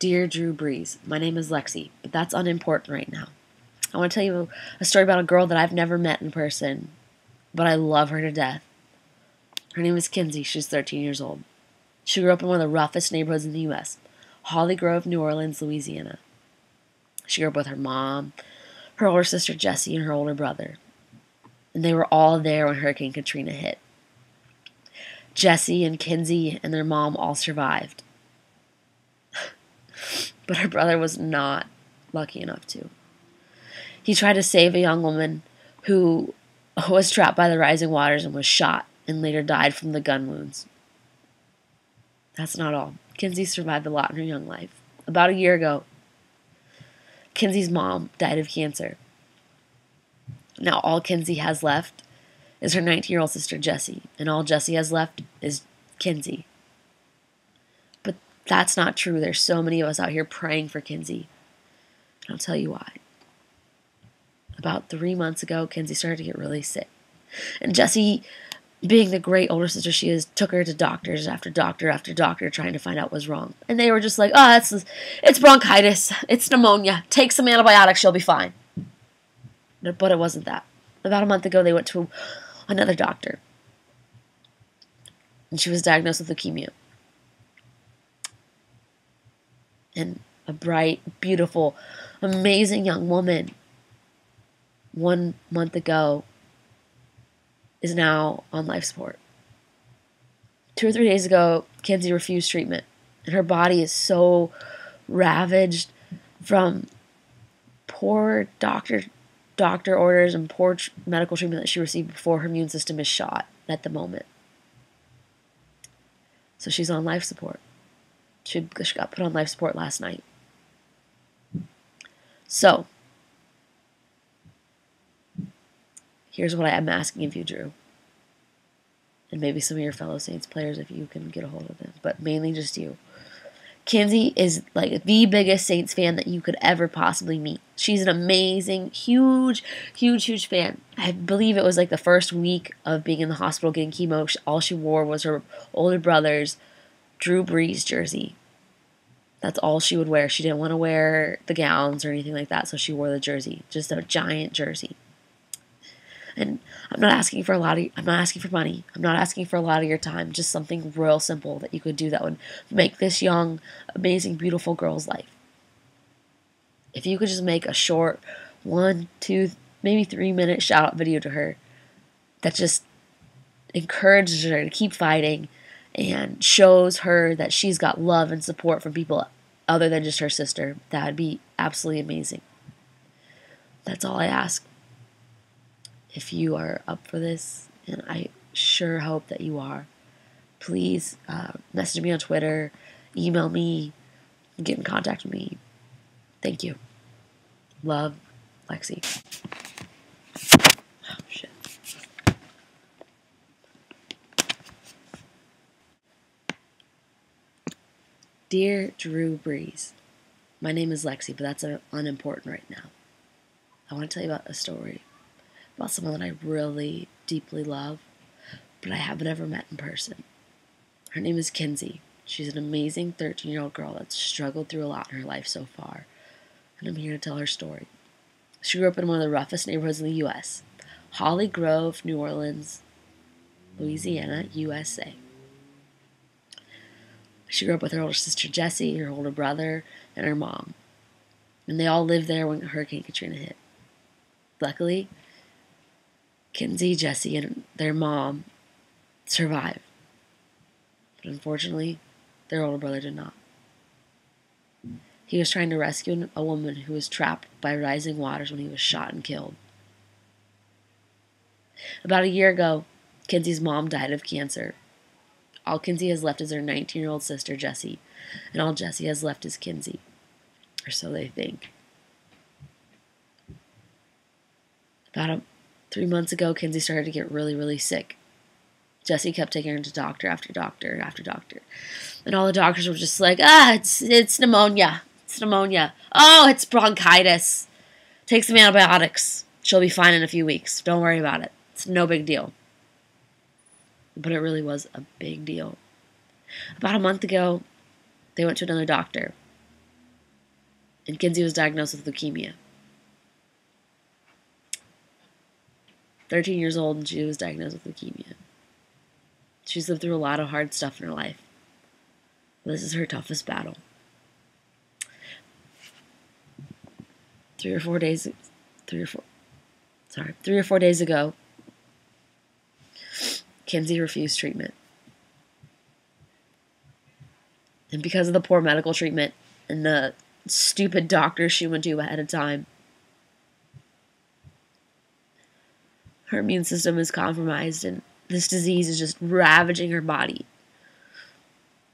Dear Drew Brees, my name is Lexi, but that's unimportant right now. I want to tell you a story about a girl that I've never met in person, but I love her to death. Her name is Kinsey. She's 13 years old. She grew up in one of the roughest neighborhoods in the U.S., Holly Grove, New Orleans, Louisiana. She grew up with her mom, her older sister Jessie, and her older brother. And they were all there when Hurricane Katrina hit. Jessie and Kinsey and their mom all survived. But her brother was not lucky enough to. He tried to save a young woman who was trapped by the rising waters and was shot and later died from the gun wounds. That's not all. Kinsey survived a lot in her young life. About a year ago, Kinsey's mom died of cancer. Now all Kinsey has left is her 19-year-old sister Jessie, and all Jessie has left is Kinsey. But that's not true. There's so many of us out here praying for Kinsey. And I'll tell you why. About 3 months ago, Kinsey started to get really sick. And Jessie, being the great older sister she is, took her to doctors after doctor after doctor trying to find out what was wrong. And they were just like, it's bronchitis. It's pneumonia. Take some antibiotics. She'll be fine. But it wasn't that. About a month ago, they went to another doctor. And she was diagnosed with leukemia. And a bright, beautiful, amazing young woman 1 month ago is now on life support. 2 or 3 days ago, Kinsey refused treatment. And her body is so ravaged from poor doctor orders and poor medical treatment that she received before her immune system is shot at the moment. So she's on life support. She got put on life support last night. So, here's what I am asking of you, Drew. And maybe some of your fellow Saints players if you can get a hold of them. But mainly just you. Kinsey is like the biggest Saints fan that you could ever possibly meet. She's an amazing, huge fan. I believe it was like the first week of being in the hospital getting chemo. All she wore was her older brother's Drew Brees jersey. That's all she would wear. She didn't want to wear the gowns or anything like that, so she wore the jersey. Just a giant jersey. And I'm not asking for money. I'm not asking for a lot of your time. Just something real simple that you could do that would make this young, amazing, beautiful girl's life. If you could just make a short 1, 2, maybe 3-minute shout out video to her that just encourages her to keep fighting and shows her that she's got love and support from people other than just her sister, that would be absolutely amazing. That's all I ask. If you are up for this, and I sure hope that you are, please message me on Twitter, email me, get in contact with me. Thank you. Love, Lexi. Oh, shit. Dear Drew Brees, my name is Lexi, but that's unimportant right now. I want to tell you about a story about someone that I really deeply love, but I haven't ever met in person. Her name is Kinsey. She's an amazing 13-year-old girl that's struggled through a lot in her life so far, and I'm here to tell her story. She grew up in one of the roughest neighborhoods in the U.S., Holly Grove, New Orleans, Louisiana, USA. She grew up with her older sister Jessie, her older brother, and her mom, and they all lived there when Hurricane Katrina hit. Luckily, Kinsey, Jessie, and their mom survived. But unfortunately, their older brother did not. He was trying to rescue a woman who was trapped by rising waters when he was shot and killed. About a year ago, Kinsey's mom died of cancer. All Kinsey has left is her 19-year-old sister, Jessie, and all Jessie has left is Kinsey. Or so they think. About 3 months ago, Kinsey started to get really sick. Jessie kept taking her to doctor after doctor after doctor. And all the doctors were just like, it's pneumonia. It's pneumonia. Oh, it's bronchitis. Take some antibiotics. She'll be fine in a few weeks. Don't worry about it. It's no big deal. But it really was a big deal. About a month ago, they went to another doctor. And Kenzie was diagnosed with leukemia. 13 years old, and she was diagnosed with leukemia. She's lived through a lot of hard stuff in her life. This is her toughest battle. 3 or 4 days ago, Kenzie refused treatment. And because of the poor medical treatment and the stupid doctors she went to ahead of time, her immune system is compromised, and this disease is just ravaging her body.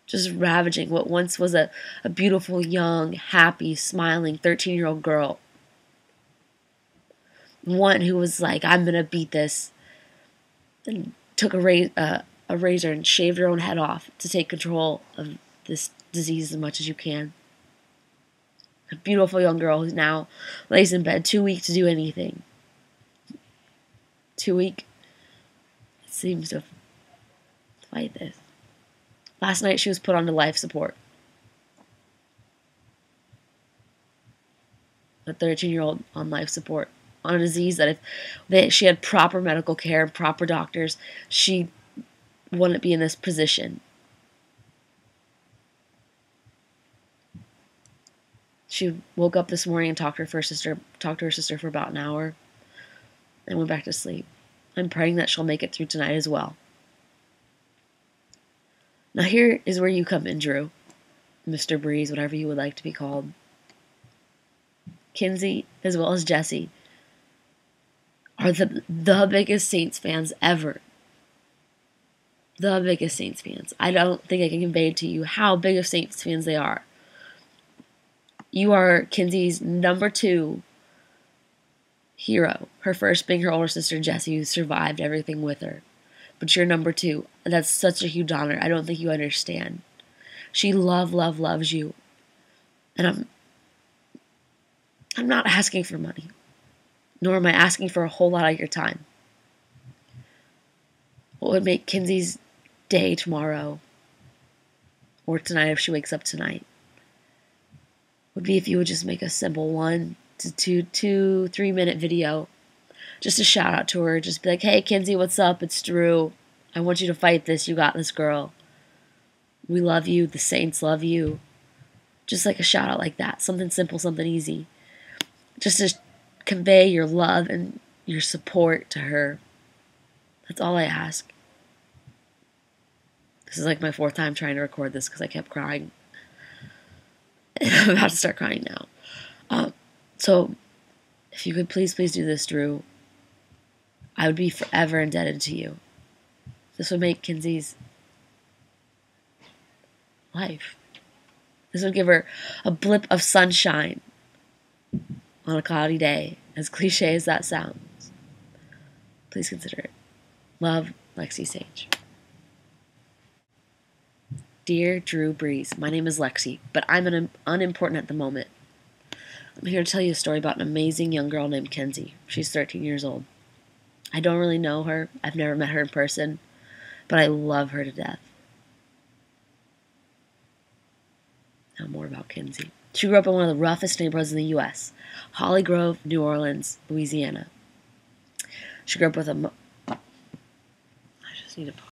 Just ravaging what once was a beautiful, young, happy, smiling 13-year-old girl. One who was like, I'm going to beat this. And took a razor and shaved her own head off to take control of this disease as much as you can. A beautiful young girl who now lays in bed too weak to do anything. Too weak, it seems, to fight this. Last night she was put onto life support. A 13-year-old on life support on a disease that if she had proper medical care and proper doctors, she wouldn't be in this position. She woke up this morning and talked to her sister for about an hour and went back to sleep. I'm praying that she'll make it through tonight as well. Now here is where you come in, Drew. Mr. Brees, whatever you would like to be called. Kenzie, as well as Jesse, are the biggest Saints fans ever. The biggest Saints fans. I don't think I can convey to you how big of Saints fans they are. You are Kenzie's number 2 hero. Her first being her older sister, Jessie, who survived everything with her. But you're number 2. And that's such a huge honor. I don't think you understand. She loves you. And I'm not asking for money. Nor am I asking for a whole lot of your time. What would make Kenzie's day tomorrow, or tonight if she wakes up tonight, would be if you would just make a simple 1 to 3 minute video. Just a shout out to her. Just be like, hey, Kenzie, what's up? It's Drew. I want you to fight this. You got this, girl. We love you. The Saints love you. Just like a shout out like that. Something simple, something easy. Just to convey your love and your support to her. That's all I ask. This is like my 4th time trying to record this because I kept crying. And I'm about to start crying now. So, if you could please do this, Drew, I would be forever indebted to you. This would make Kenzie's life. This would give her a blip of sunshine on a cloudy day, as cliche as that sounds. Please consider it. Love, Lexi Sage. Dear Drew Brees, my name is Lexi, but I'm unimportant at the moment. I'm here to tell you a story about an amazing young girl named Kenzie. She's 13 years old. I don't really know her. I've never met her in person, but I love her to death. Now more about Kenzie. She grew up in one of the roughest neighborhoods in the U.S., Holly Grove, New Orleans, Louisiana. She grew up with I just need to